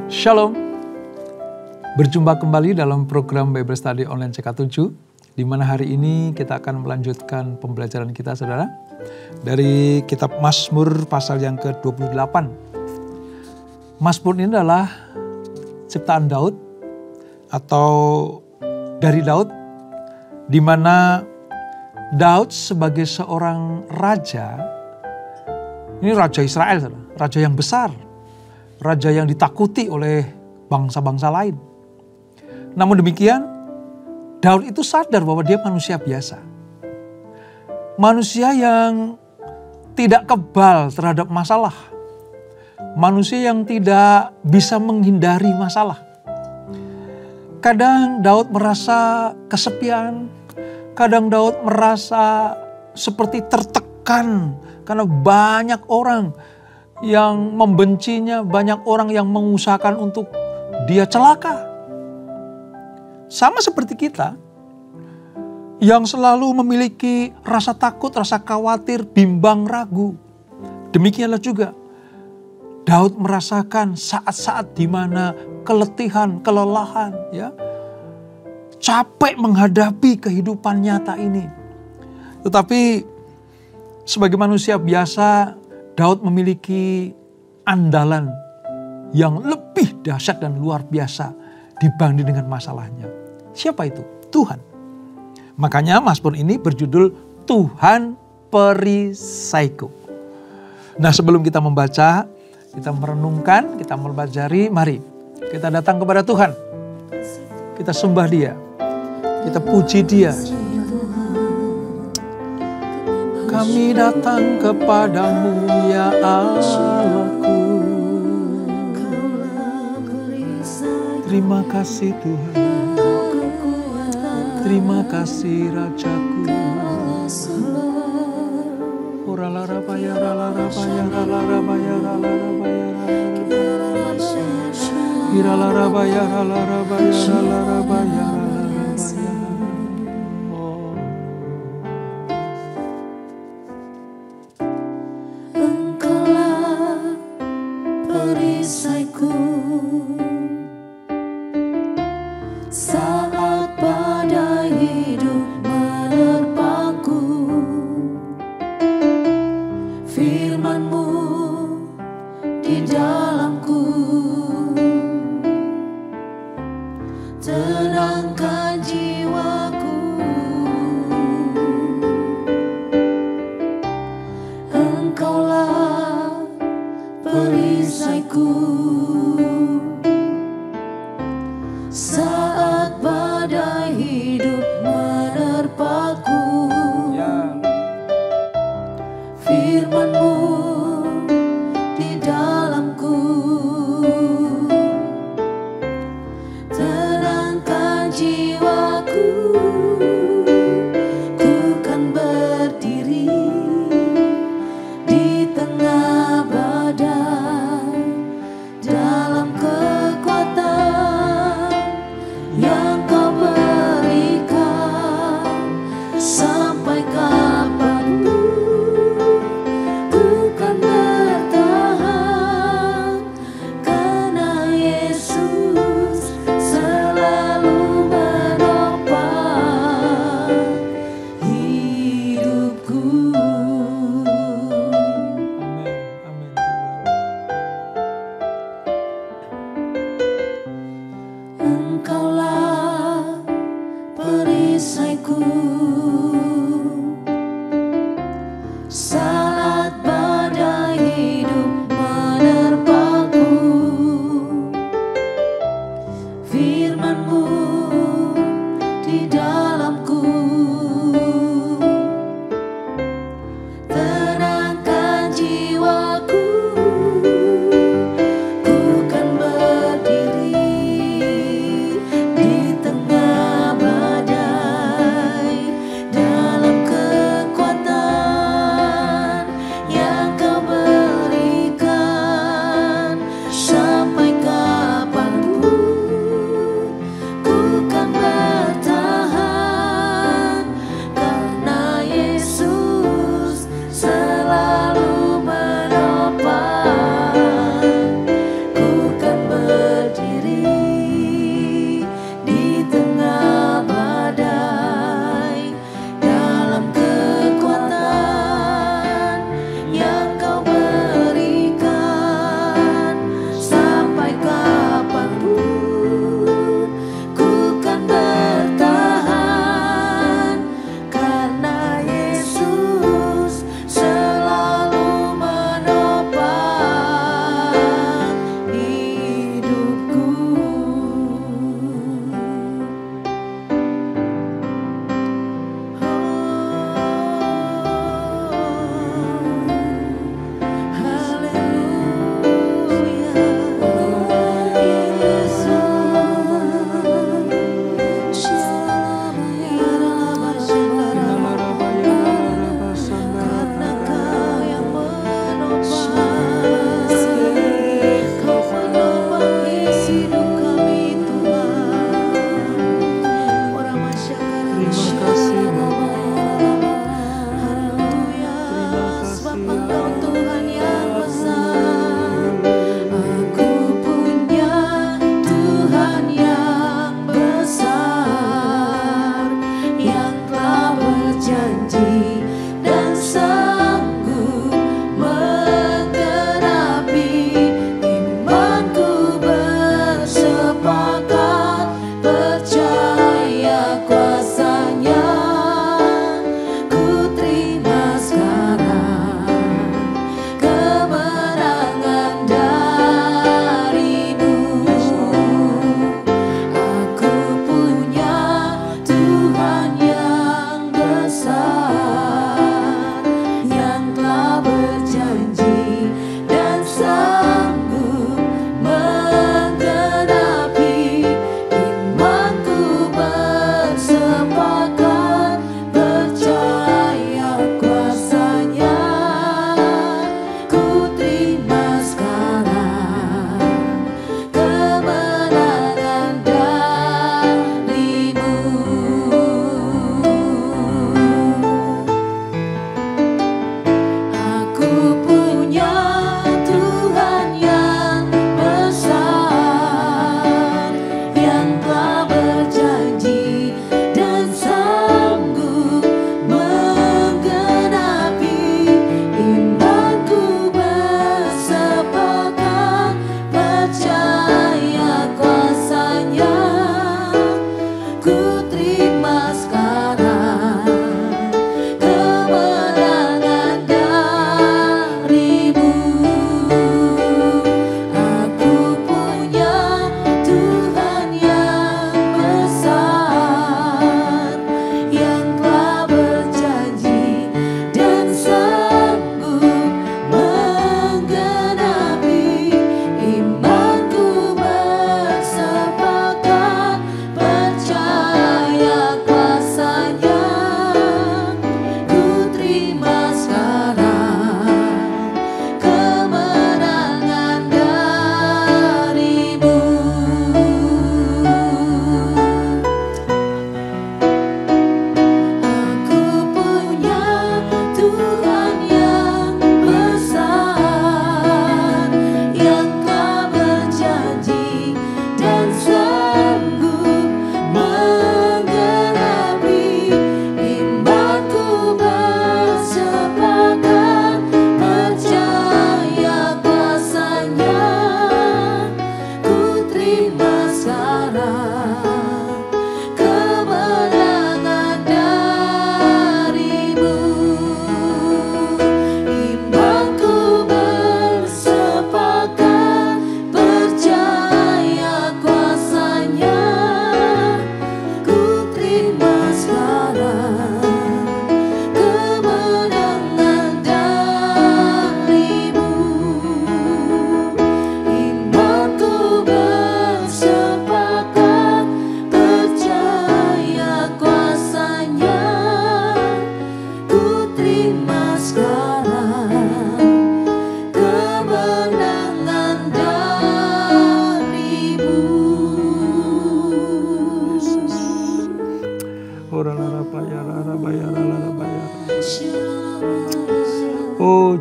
Shalom, berjumpa kembali dalam program Bible Study Online CK7, di mana hari ini kita akan melanjutkan pembelajaran kita, saudara, dari kitab Mazmur pasal yang ke-28. Mazmur ini adalah ciptaan Daud atau dari Daud, di mana Daud sebagai seorang raja, ini raja Israel, saudara, raja yang besar, raja yang ditakuti oleh bangsa-bangsa lain. Namun demikian, Daud itu sadar bahwa dia manusia biasa. Manusia yang tidak kebal terhadap masalah. Manusia yang tidak bisa menghindari masalah. Kadang Daud merasa kesepian. Kadang Daud merasa seperti tertekan karena banyak orang yang membencinya, banyak orang yang mengusahakan untuk dia celaka. Sama seperti kita yang selalu memiliki rasa takut, rasa khawatir, bimbang, ragu. Demikianlah juga Daud merasakan saat-saat di mana keletihan, kelelahan, ya, capek menghadapi kehidupan nyata ini. Tetapi sebagai manusia biasa, Daud memiliki andalan yang lebih dahsyat dan luar biasa dibanding dengan masalahnya. Siapa itu? Tuhan. Makanya Mazmur ini berjudul Tuhan Perisaiku. Nah, sebelum kita membaca, kita merenungkan, kita mempelajari, mari kita datang kepada Tuhan. Kita sembah Dia, kita puji Dia. Kami datang kepadamu ya Allahku. Terima kasih Tuhan. Terima kasih Rajaku. Oralarabaya ralarabaya ralarabaya ralarabaya ralarabaya ralarabaya ralarabaya.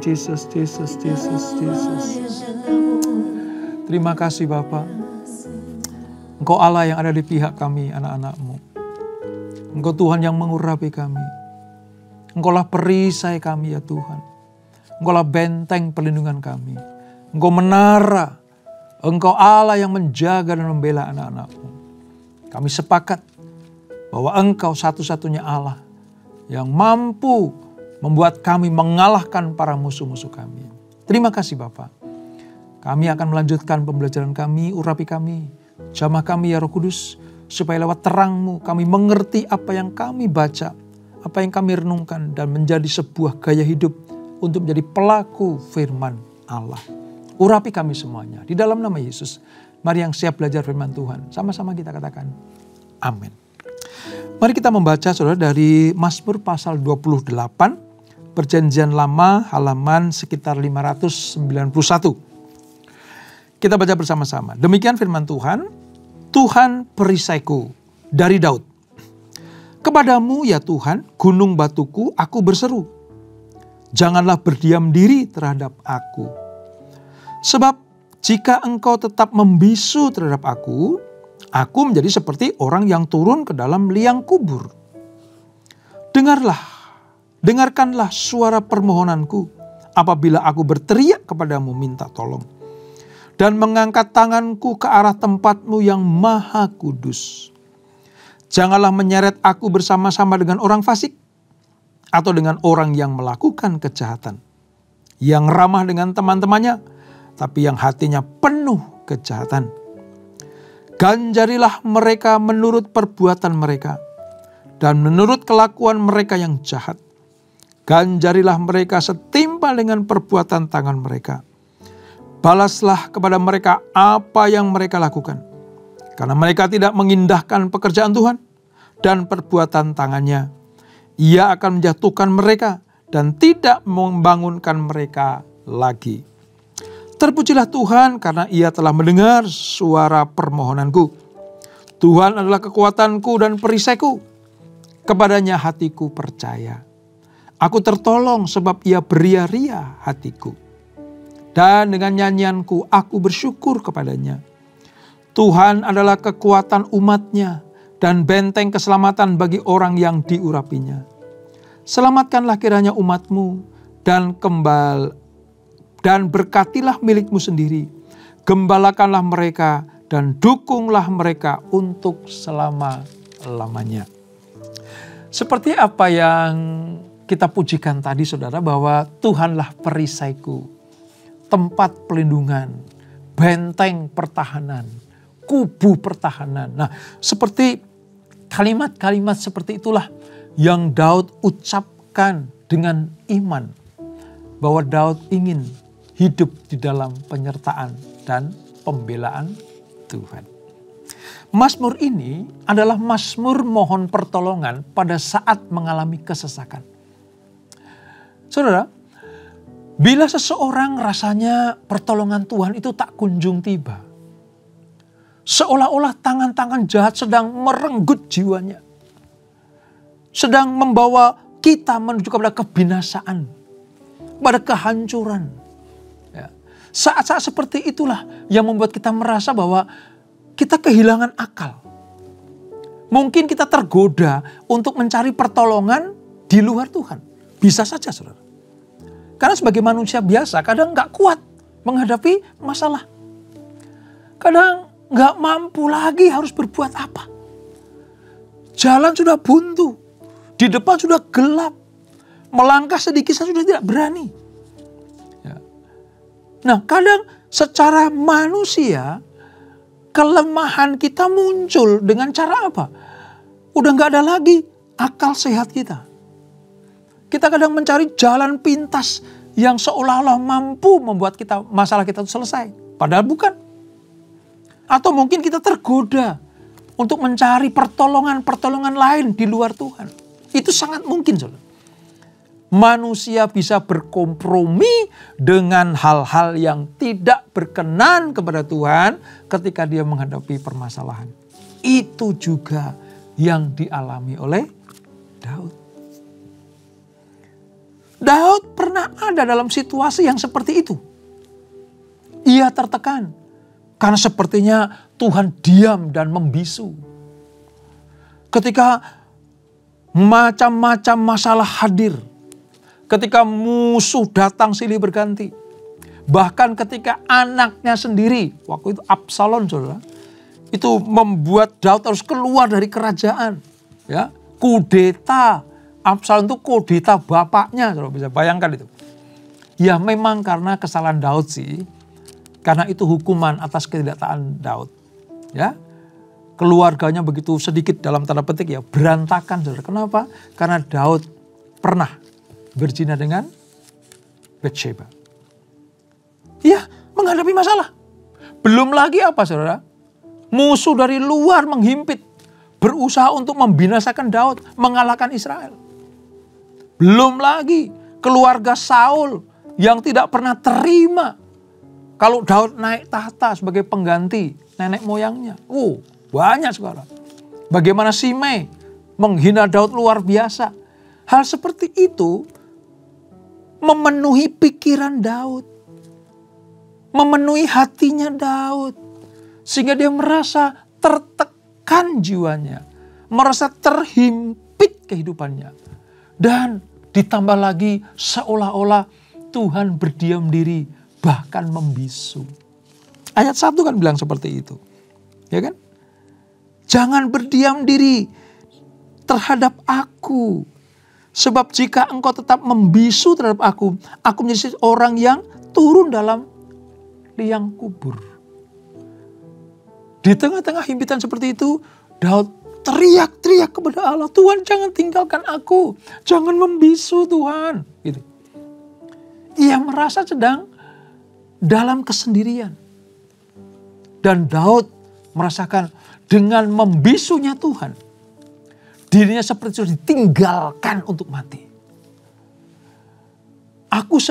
Jesus, Jesus, Jesus, Jesus. Terima kasih Bapa. Engkau Allah yang ada di pihak kami, anak-anak-Mu. Engkau Tuhan yang mengurapi kami. Engkaulah perisai kami ya Tuhan. Engkaulah benteng perlindungan kami. Engkau menara. Engkau Allah yang menjaga dan membela anak-anak-Mu. Kami sepakat bahwa Engkau satu-satunya Allah yang mampu membuat kami mengalahkan para musuh-musuh kami. Terima kasih Bapa. Kami akan melanjutkan pembelajaran kami, urapi kami, jamah kami ya Roh Kudus, supaya lewat terang-Mu kami mengerti apa yang kami baca, apa yang kami renungkan, dan menjadi sebuah gaya hidup untuk menjadi pelaku firman Allah. Urapi kami semuanya. Di dalam nama Yesus, mari yang siap belajar firman Tuhan, sama-sama kita katakan, amin. Mari kita membaca saudara dari Mazmur pasal 28, Perjanjian Lama halaman sekitar 591. Kita baca bersama-sama. Demikian firman Tuhan, Tuhan perisaiku, dari Daud. Kepadamu ya Tuhan, gunung batuku, aku berseru. Janganlah berdiam diri terhadap aku. Sebab jika engkau tetap membisu terhadap aku menjadi seperti orang yang turun ke dalam liang kubur. Dengarkanlah suara permohonanku apabila aku berteriak kepadamu minta tolong. Dan mengangkat tanganku ke arah tempat-Mu yang maha kudus. Janganlah menyeret aku bersama-sama dengan orang fasik, atau dengan orang yang melakukan kejahatan, yang ramah dengan teman-temannya, tapi yang hatinya penuh kejahatan. Ganjarilah mereka menurut perbuatan mereka, dan menurut kelakuan mereka yang jahat. Ganjarilah mereka setimpal dengan perbuatan tangan mereka. Balaslah kepada mereka apa yang mereka lakukan, karena mereka tidak mengindahkan pekerjaan Tuhan dan perbuatan tangannya. Ia akan menjatuhkan mereka dan tidak membangunkan mereka lagi. Terpujilah Tuhan karena Ia telah mendengar suara permohonanku. Tuhan adalah kekuatanku dan perisaiku. Kepadanya hatiku percaya. Aku tertolong sebab Ia beria-ria hatiku. Dan dengan nyanyianku aku bersyukur kepadanya. Tuhan adalah kekuatan umat-Nya dan benteng keselamatan bagi orang yang diurapinya. Selamatkanlah kiranya umat-Mu dan berkatilah milik-Mu sendiri. Gembalakanlah mereka dan dukunglah mereka untuk selama-lamanya. Seperti apa yang kita pujikan tadi saudara, bahwa Tuhanlah perisaiku, tempat pelindungan, benteng pertahanan, kubu pertahanan. Nah, seperti kalimat-kalimat seperti itulah yang Daud ucapkan dengan iman, bahwa Daud ingin hidup di dalam penyertaan dan pembelaan Tuhan. Mazmur ini adalah mazmur mohon pertolongan pada saat mengalami kesesakan. Saudara, bila seseorang rasanya pertolongan Tuhan itu tak kunjung tiba, seolah-olah tangan-tangan jahat sedang merenggut jiwanya, sedang membawa kita menuju kepada kebinasaan, pada kehancuran. Ya. Saat-saat seperti itulah yang membuat kita merasa bahwa kita kehilangan akal. Mungkin kita tergoda untuk mencari pertolongan di luar Tuhan. Bisa saja saudara. Karena sebagai manusia biasa kadang gak kuat menghadapi masalah. Kadang gak mampu lagi harus berbuat apa. Jalan sudah buntu. Di depan sudah gelap. Melangkah sedikit saja sudah tidak berani. Ya. Nah, kadang secara manusia kelemahan kita muncul dengan cara apa? Udah gak ada lagi akal sehat kita. Kita kadang mencari jalan pintas yang seolah-olah mampu membuat masalah kita selesai. Padahal bukan. Atau mungkin kita tergoda untuk mencari pertolongan lain di luar Tuhan. Itu sangat mungkin saudara. Manusia bisa berkompromi dengan hal-hal yang tidak berkenan kepada Tuhan ketika dia menghadapi permasalahan. Itu juga yang dialami oleh Daud. Daud pernah ada dalam situasi yang seperti itu. Ia tertekan karena sepertinya Tuhan diam dan membisu. Ketika macam-macam masalah hadir, ketika musuh datang silih berganti, bahkan ketika anaknya sendiri, waktu itu Absalom, saudara, itu membuat Daud harus keluar dari kerajaan. Ya, kudeta. Absalom itu kudeta bapaknya, saudara bisa bayangkan itu. Ya memang karena kesalahan Daud sih, karena itu hukuman atas ketidaktaatan Daud. Ya, keluarganya begitu sedikit dalam tanda petik ya berantakan, saudara. Kenapa? Karena Daud pernah berzina dengan Batsheba. Ya, menghadapi masalah. Belum lagi apa, saudara? Musuh dari luar menghimpit, berusaha untuk membinasakan Daud, mengalahkan Israel. Belum lagi keluarga Saul yang tidak pernah terima kalau Daud naik tahta sebagai pengganti nenek moyangnya. Banyak sekarang. Bagaimana Simei menghina Daud luar biasa. Hal seperti itu memenuhi pikiran Daud. Memenuhi hatinya Daud. Sehingga dia merasa tertekan jiwanya. Merasa terhimpit kehidupannya. Dan ditambah lagi seolah-olah Tuhan berdiam diri bahkan membisu. Ayat 1 kan bilang seperti itu. Ya kan? Jangan berdiam diri terhadap aku. Sebab jika engkau tetap membisu terhadap aku menjadi orang yang turun dalam liang kubur. Di tengah-tengah himpitan seperti itu, Daud teriak-teriak kepada Allah, Tuhan jangan tinggalkan aku, jangan membisu Tuhan. Gitu. Ia merasa sedang dalam kesendirian. Dan Daud merasakan dengan membisunya Tuhan, dirinya seperti sudah ditinggalkan untuk mati. Aku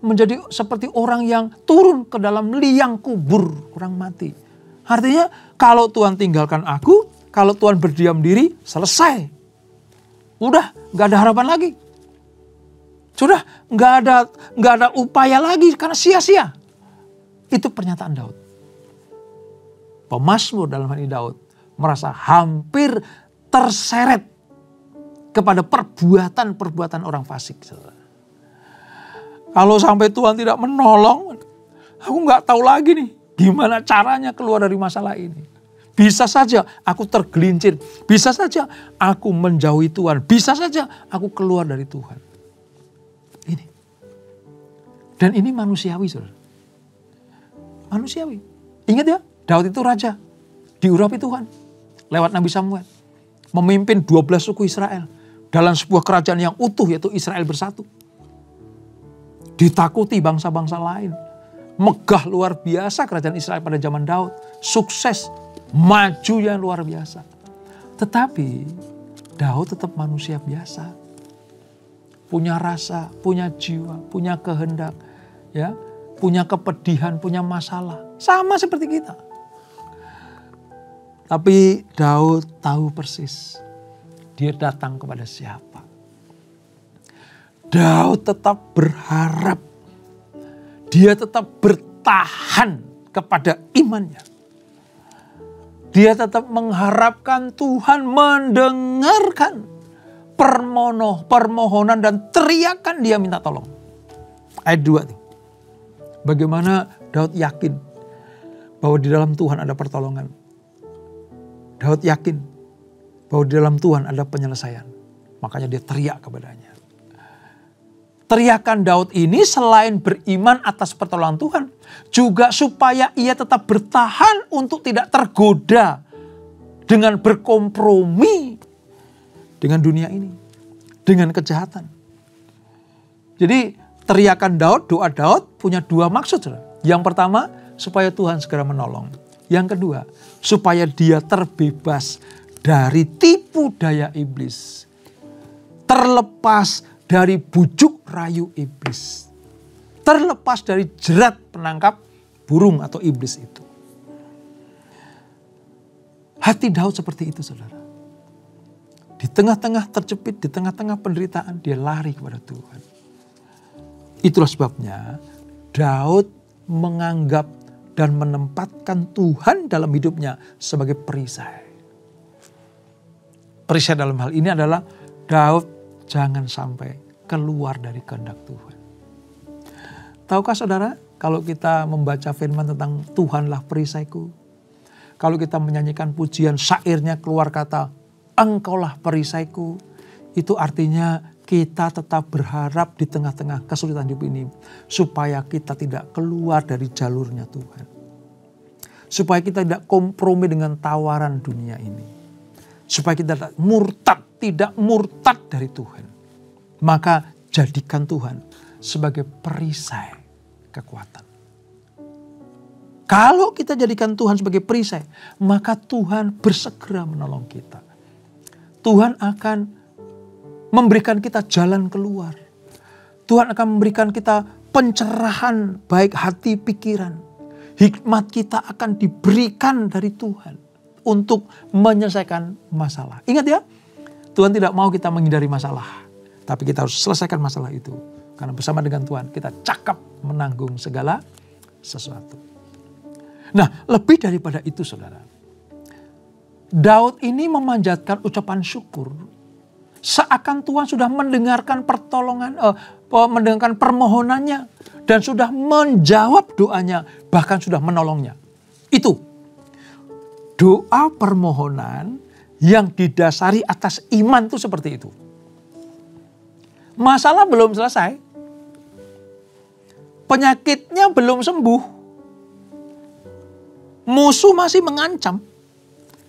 menjadi seperti orang yang turun ke dalam liang kubur, orang mati. Artinya kalau Tuhan tinggalkan aku, kalau Tuhan berdiam diri, selesai. Udah, gak ada harapan lagi. Sudah, gak ada upaya lagi karena sia-sia. Itu pernyataan Daud. Pemazmur dalam hal ini Daud merasa hampir terseret kepada perbuatan-perbuatan orang fasik. Kalau sampai Tuhan tidak menolong, aku gak tahu lagi nih gimana caranya keluar dari masalah ini. Bisa saja aku tergelincir. Bisa saja aku menjauhi Tuhan. Bisa saja aku keluar dari Tuhan. Ini. Dan ini manusiawi, saudara. Manusiawi. Ingat ya, Daud itu raja. Diurapi Tuhan. Lewat Nabi Samuel. Memimpin 12 suku Israel. Dalam sebuah kerajaan yang utuh, yaitu Israel bersatu. Ditakuti bangsa-bangsa lain. Megah luar biasa kerajaan Israel pada zaman Daud. Sukses. Maju yang luar biasa. Tetapi Daud tetap manusia biasa. Punya rasa, punya jiwa, punya kehendak. Ya, punya kepedihan, punya masalah. Sama seperti kita. Tapi Daud tahu persis. Dia datang kepada siapa. Daud tetap berharap. Dia tetap bertahan kepada imannya. Dia tetap mengharapkan Tuhan mendengarkan permohonan dan teriakan dia minta tolong. Ayat 2 nih. Bagaimana Daud yakin bahwa di dalam Tuhan ada pertolongan. Daud yakin bahwa di dalam Tuhan ada penyelesaian. Makanya dia teriak kepadanya. Teriakan Daud ini selain beriman atas pertolongan Tuhan, juga supaya ia tetap bertahan untuk tidak tergoda dengan berkompromi dengan dunia ini, dengan kejahatan. Jadi teriakan Daud, doa Daud punya dua maksud. Yang pertama, supaya Tuhan segera menolong. Yang kedua, supaya dia terbebas dari tipu daya iblis. Terlepas dari bujuk rayu iblis. Terlepas dari jerat penangkap burung atau iblis itu. Hati Daud seperti itu, saudara. Di tengah-tengah terjepit, di tengah-tengah penderitaan, dia lari kepada Tuhan. Itulah sebabnya Daud menganggap dan menempatkan Tuhan dalam hidupnya sebagai perisai. Perisai dalam hal ini adalah Daud jangan sampai keluar dari kehendak Tuhan. Tahukah saudara, kalau kita membaca firman tentang Tuhanlah perisaiku, kalau kita menyanyikan pujian syairnya keluar kata Engkaulah perisaiku, itu artinya kita tetap berharap di tengah-tengah kesulitan hidup ini supaya kita tidak keluar dari jalurnya Tuhan. Supaya kita tidak kompromi dengan tawaran dunia ini. Supaya kita tidak murtad dari Tuhan. Maka jadikan Tuhan sebagai perisai kekuatan. Kalau kita jadikan Tuhan sebagai perisai, maka Tuhan bersegera menolong kita. Tuhan akan memberikan kita jalan keluar. Tuhan akan memberikan kita pencerahan baik hati pikiran. Hikmat kita akan diberikan dari Tuhan untuk menyelesaikan masalah. Ingat ya, Tuhan tidak mau kita menghindari masalah. Tapi kita harus selesaikan masalah itu. Karena bersama dengan Tuhan kita cakap menanggung segala sesuatu. Nah, lebih daripada itu saudara. Daud ini memanjatkan ucapan syukur. Seakan Tuhan sudah mendengarkan mendengarkan permohonannya. Dan sudah menjawab doanya. Bahkan sudah menolongnya. Itu. Doa permohonan yang didasari atas iman itu seperti itu. Masalah belum selesai. Penyakitnya belum sembuh. Musuh masih mengancam.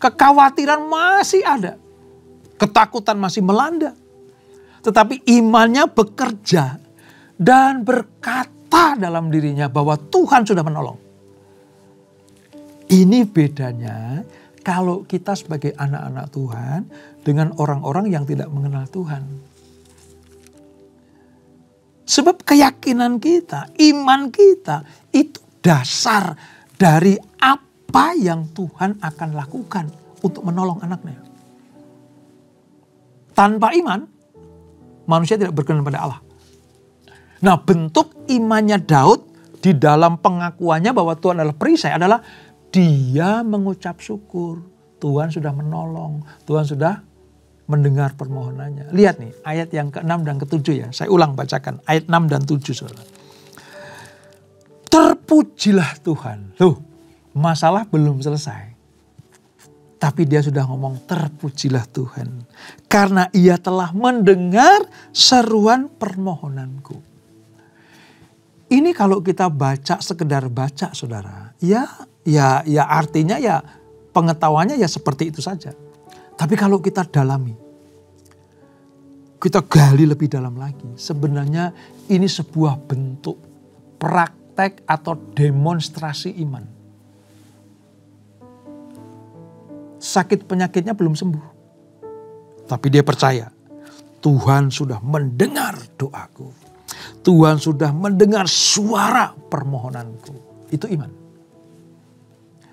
Kekhawatiran masih ada. Ketakutan masih melanda. Tetapi imannya bekerja dan berkata dalam dirinya bahwa Tuhan sudah menolong. Ini bedanya kalau kita sebagai anak-anak Tuhan dengan orang-orang yang tidak mengenal Tuhan. Sebab keyakinan kita, iman kita itu dasar dari apa yang Tuhan akan lakukan untuk menolong anaknya. Tanpa iman, manusia tidak berkenan pada Allah. Nah, bentuk imannya Daud di dalam pengakuannya bahwa Tuhan adalah perisai adalah dia mengucap syukur. Tuhan sudah menolong, Tuhan sudah mendengar permohonannya. Lihat nih ayat yang ke-6 dan ke-7 ya. Saya ulang bacakan ayat 6 dan 7 saudara. Terpujilah Tuhan. Loh, masalah belum selesai. Tapi dia sudah ngomong terpujilah Tuhan. Karena ia telah mendengar seruan permohonanku. Ini kalau kita baca sekedar baca saudara. Ya artinya ya pengetahuannya ya seperti itu saja. Tapi kalau kita dalami. Kita gali lebih dalam lagi. Sebenarnya ini sebuah bentuk praktek atau demonstrasi iman. Sakit penyakitnya belum sembuh. Tapi dia percaya Tuhan sudah mendengar doaku. Tuhan sudah mendengar suara permohonanku. Itu iman.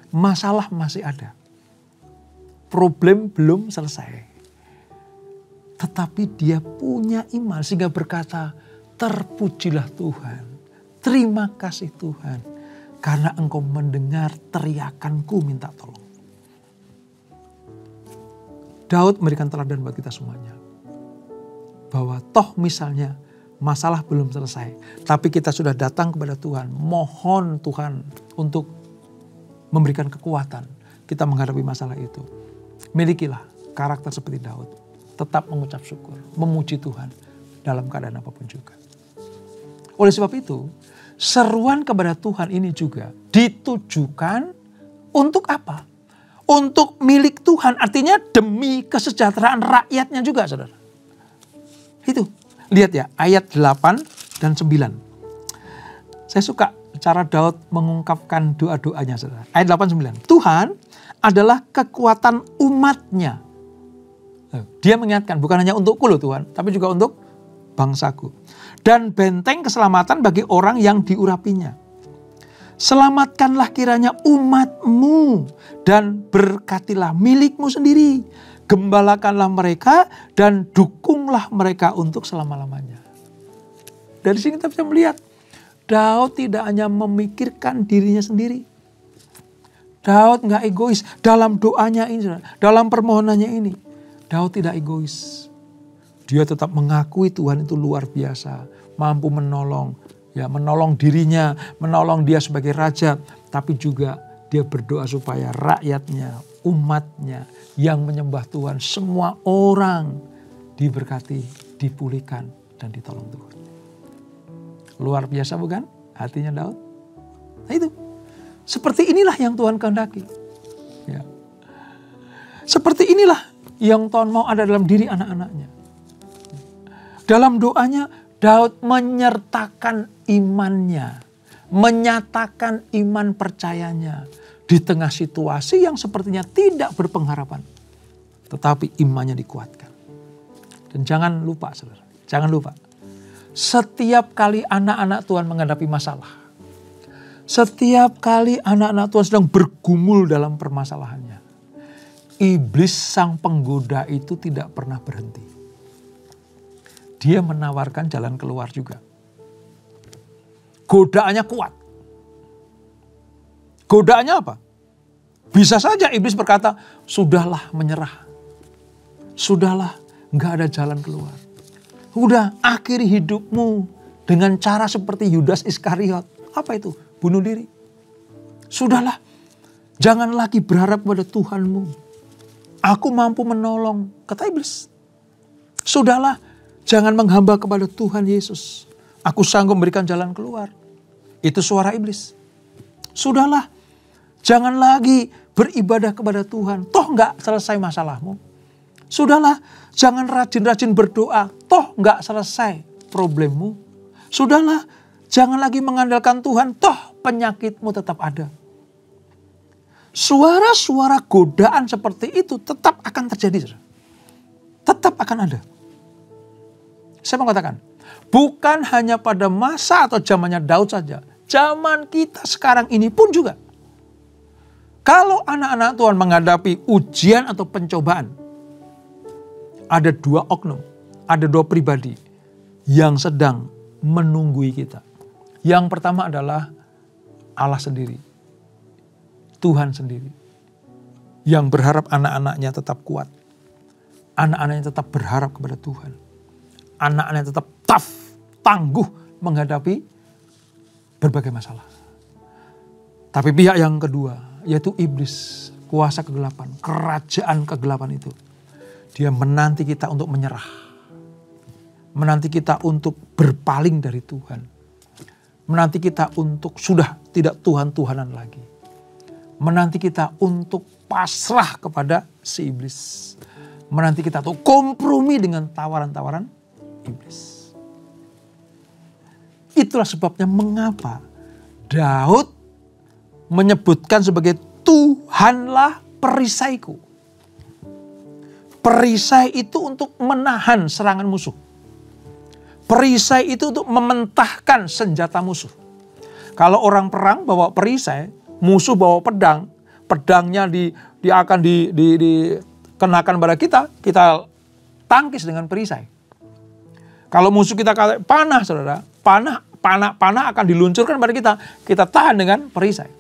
Masalah masih ada. Problem belum selesai. Tetapi dia punya iman sehingga berkata, terpujilah Tuhan. Terima kasih Tuhan. Karena engkau mendengar teriakanku minta tolong. Daud memberikan teladan buat kita semuanya. Bahwa toh misalnya masalah belum selesai. Tapi kita sudah datang kepada Tuhan. Mohon Tuhan untuk memberikan kekuatan. Kita menghadapi masalah itu. Milikilah karakter seperti Daud. Tetap mengucap syukur. Memuji Tuhan dalam keadaan apapun juga. Oleh sebab itu, seruan kepada Tuhan ini juga ditujukan untuk apa? Untuk milik Tuhan, artinya demi kesejahteraan rakyatnya juga, saudara. Itu, lihat ya, ayat 8 dan 9. Saya suka cara Daud mengungkapkan doa-doanya, saudara. Ayat 8-9. Tuhan adalah kekuatan umatnya. Dia mengingatkan, bukan hanya untukku loh Tuhan, tapi juga untuk bangsaku. Dan benteng keselamatan bagi orang yang diurapinya. Selamatkanlah kiranya umatmu dan berkatilah milikmu sendiri. Gembalakanlah mereka dan dukunglah mereka untuk selama-lamanya. Dari sini kita bisa melihat Daud tidak hanya memikirkan dirinya sendiri. Daud nggak egois dalam doanya ini, dalam permohonannya ini. Daud tidak egois. Dia tetap mengakui Tuhan itu luar biasa, mampu menolong, ya menolong dirinya, menolong dia sebagai raja, tapi juga dia berdoa supaya rakyatnya, umatnya yang menyembah Tuhan, semua orang diberkati, dipulihkan, dan ditolong Tuhan. Luar biasa bukan hatinya Daud? Nah itu, seperti inilah yang Tuhan kehendaki. Ya. Seperti inilah yang Tuhan mau ada dalam diri anak-anaknya. Dalam doanya Daud menyertakan imannya, menyatakan iman percayanya di tengah situasi yang sepertinya tidak berpengharapan. Tetapi imannya dikuatkan. Dan jangan lupa saudara, jangan lupa. Setiap kali anak-anak Tuhan menghadapi masalah, setiap kali anak-anak Tuhan sedang bergumul dalam permasalahannya, iblis sang penggoda itu tidak pernah berhenti. Dia menawarkan jalan keluar juga. Godaannya kuat. Godaannya apa? Bisa saja iblis berkata, sudahlah menyerah. Sudahlah, nggak ada jalan keluar. Udah, akhiri hidupmu dengan cara seperti Yudas Iskariot. Apa itu? Bunuh diri. Sudahlah, jangan lagi berharap pada Tuhanmu. Aku mampu menolong, kata iblis. Sudahlah, jangan menghamba kepada Tuhan Yesus. Aku sanggup memberikan jalan keluar. Itu suara iblis. Sudahlah, jangan lagi beribadah kepada Tuhan. Toh nggak selesai masalahmu. Sudahlah, jangan rajin-rajin berdoa. Toh nggak selesai problemmu. Sudahlah, jangan lagi mengandalkan Tuhan. Toh penyakitmu tetap ada. Suara-suara godaan seperti itu tetap akan terjadi. Tetap akan ada. Saya mau katakan, bukan hanya pada masa atau zamannya Daud saja. Zaman kita sekarang ini pun juga. Kalau anak-anak Tuhan menghadapi ujian atau pencobaan, ada dua oknum, ada dua pribadi yang sedang menunggui kita. Yang pertama adalah Allah sendiri, Tuhan sendiri, yang berharap anak-anaknya tetap kuat. Anak-anaknya tetap berharap kepada Tuhan. Anak-anaknya tetap tough, tangguh menghadapi berbagai masalah. Tapi pihak yang kedua, yaitu iblis, kuasa kegelapan, kerajaan kegelapan itu. Dia menanti kita untuk menyerah. Menanti kita untuk berpaling dari Tuhan. Menanti kita untuk sudah tidak Tuhan-Tuhanan lagi. Menanti kita untuk pasrah kepada si iblis. Menanti kita untuk kompromi dengan tawaran-tawaran iblis. Itulah sebabnya mengapa Daud menyebutkan sebagai Tuhanlah perisaiku. Perisai itu untuk menahan serangan musuh. Perisai itu untuk mementahkan senjata musuh. Kalau orang perang bawa perisai, musuh bawa pedang, pedangnya akan dikenakan pada kita tangkis dengan perisai. Kalau musuh kita panah, saudara, panah akan diluncurkan pada kita tahan dengan perisai.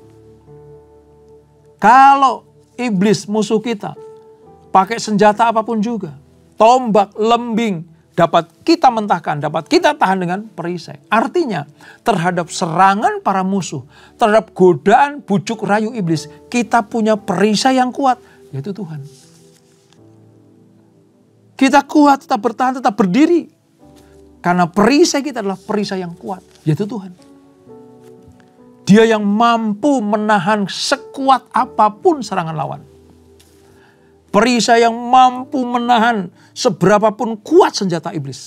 Kalau iblis musuh kita pakai senjata apapun juga, tombak, lembing, dapat kita mentahkan, dapat kita tahan dengan perisai. Artinya terhadap serangan para musuh, terhadap godaan, bujuk rayu iblis, kita punya perisai yang kuat, yaitu Tuhan. Kita kuat, tetap bertahan, tetap berdiri. Karena perisai kita adalah perisai yang kuat, yaitu Tuhan. Dia yang mampu menahan sekuat apapun serangan lawan. Perisai yang mampu menahan seberapapun kuat senjata iblis.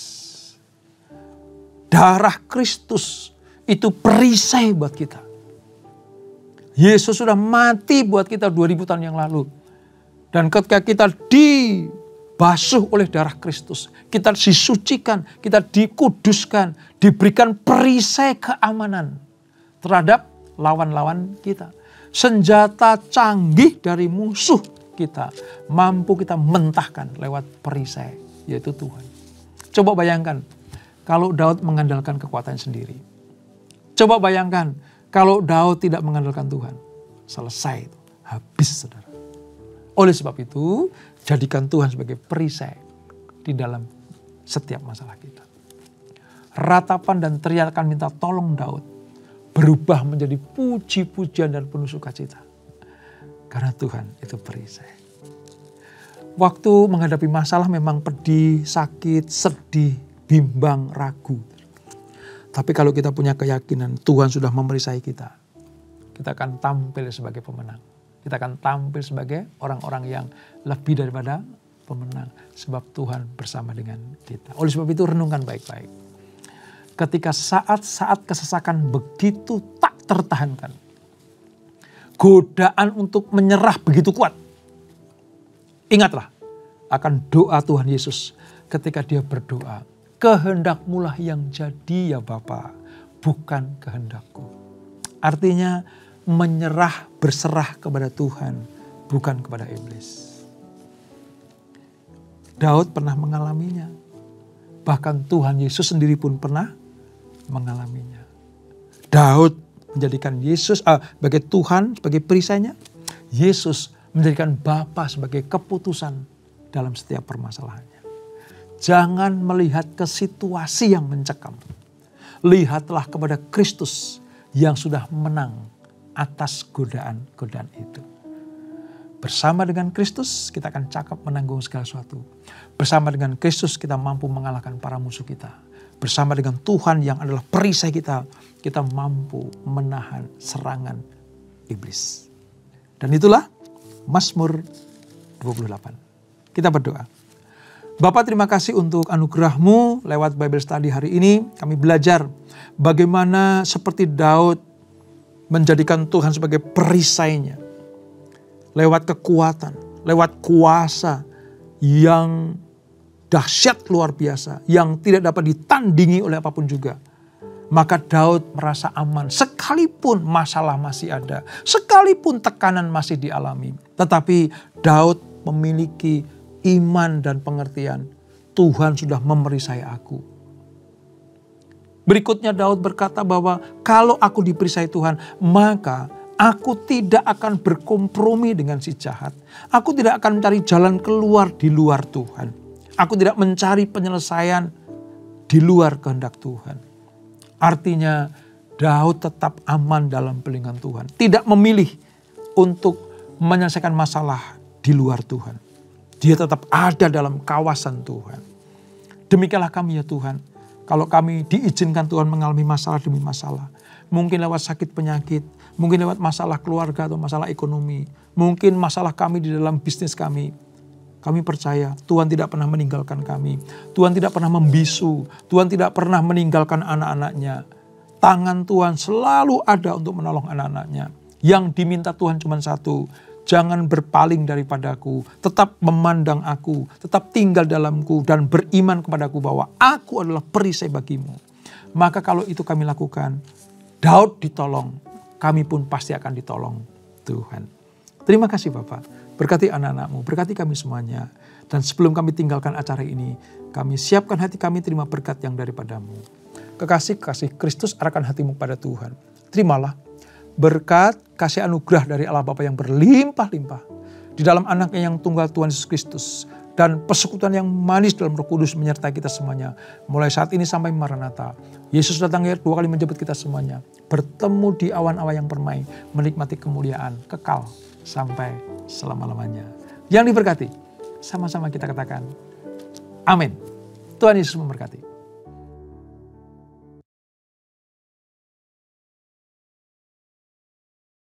Darah Kristus itu perisai buat kita. Yesus sudah mati buat kita 2000 tahun yang lalu. Dan ketika kita dibasuh oleh darah Kristus, kita disucikan, kita dikuduskan, diberikan perisai keamanan terhadap lawan-lawan kita. Senjata canggih dari musuh kita mampu kita mentahkan lewat perisai, yaitu Tuhan. Coba bayangkan, kalau Daud mengandalkan kekuatan sendiri. Coba bayangkan kalau Daud tidak mengandalkan Tuhan. Selesai itu, habis saudara. Oleh sebab itu, jadikan Tuhan sebagai perisai di dalam setiap masalah kita. Ratapan dan teriakan minta tolong Daud berubah menjadi puji-pujian dan penuh sukacita. Karena Tuhan itu perisai. Waktu menghadapi masalah memang pedih, sakit, sedih, bimbang, ragu. Tapi kalau kita punya keyakinan Tuhan sudah memerisai kita, kita akan tampil sebagai pemenang. Kita akan tampil sebagai orang-orang yang lebih daripada pemenang. Sebab Tuhan bersama dengan kita. Oleh sebab itu renungkan baik-baik. Ketika saat-saat kesesakan begitu tak tertahankan, godaan untuk menyerah begitu kuat. Ingatlah akan doa Tuhan Yesus ketika dia berdoa. Kehendakmulah yang jadi ya Bapa, bukan kehendakku. Artinya menyerah, berserah kepada Tuhan, bukan kepada iblis. Daud pernah mengalaminya. Bahkan Tuhan Yesus sendiri pun pernah mengalaminya. Daud menjadikan Yesus sebagai Tuhan, sebagai perisainya. Yesus menjadikan Bapa sebagai keputusan dalam setiap permasalahannya. Jangan melihat ke situasi yang mencekam. Lihatlah kepada Kristus yang sudah menang atas godaan-godaan itu. Bersama dengan Kristus kita akan cakap menanggung segala sesuatu. Bersama dengan Kristus kita mampu mengalahkan para musuh kita. Bersama dengan Tuhan yang adalah perisai kita, kita mampu menahan serangan iblis. Dan itulah Mazmur 28. Kita berdoa. Bapa, terima kasih untuk anugerah-Mu lewat Bible Study hari ini. Kami belajar bagaimana seperti Daud menjadikan Tuhan sebagai perisainya. Lewat kekuatan, lewat kuasa yang dahsyat luar biasa. Yang tidak dapat ditandingi oleh apapun juga. Maka Daud merasa aman sekalipun masalah masih ada. Sekalipun tekanan masih dialami. Tetapi Daud memiliki iman dan pengertian. Tuhan sudah memerisai aku. Berikutnya Daud berkata bahwa kalau aku diperisai Tuhan, maka aku tidak akan berkompromi dengan si jahat. Aku tidak akan mencari jalan keluar di luar Tuhan. Aku tidak mencari penyelesaian di luar kehendak Tuhan. Artinya Daud tetap aman dalam perlindungan Tuhan. Tidak memilih untuk menyelesaikan masalah di luar Tuhan. Dia tetap ada dalam kawasan Tuhan. Demikianlah kami ya Tuhan. Kalau kami diizinkan Tuhan mengalami masalah demi masalah. Mungkin lewat sakit penyakit. Mungkin lewat masalah keluarga atau masalah ekonomi. Mungkin masalah kami di dalam bisnis kami. Kami percaya Tuhan tidak pernah meninggalkan kami. Tuhan tidak pernah membisu. Tuhan tidak pernah meninggalkan anak-anaknya. Tangan Tuhan selalu ada untuk menolong anak-anaknya. Yang diminta Tuhan cuma satu. Jangan berpaling daripadaku. Tetap memandang aku. Tetap tinggal dalamku. Dan beriman kepadaku bahwa aku adalah perisai bagimu. Maka kalau itu kami lakukan. Daud ditolong. Kami pun pasti akan ditolong Tuhan. Terima kasih Bapak. Berkati anak-anak-Mu, berkati kami semuanya. Dan sebelum kami tinggalkan acara ini, kami siapkan hati kami terima berkat yang daripada-Mu. Kekasih-kasih Kristus arahkan hatimu pada Tuhan. Terimalah berkat kasih anugerah dari Allah Bapa yang berlimpah-limpah. Di dalam anaknya yang tunggal Tuhan Yesus Kristus. Dan persekutuan yang manis dalam Roh Kudus menyertai kita semuanya. Mulai saat ini sampai Maranatha. Yesus datang dua kali menjemput kita semuanya. Bertemu di awan-awan yang permai. Menikmati kemuliaan kekal sampai selama-lamanya. Yang diberkati, sama-sama kita katakan, amin. Tuhan Yesus memberkati.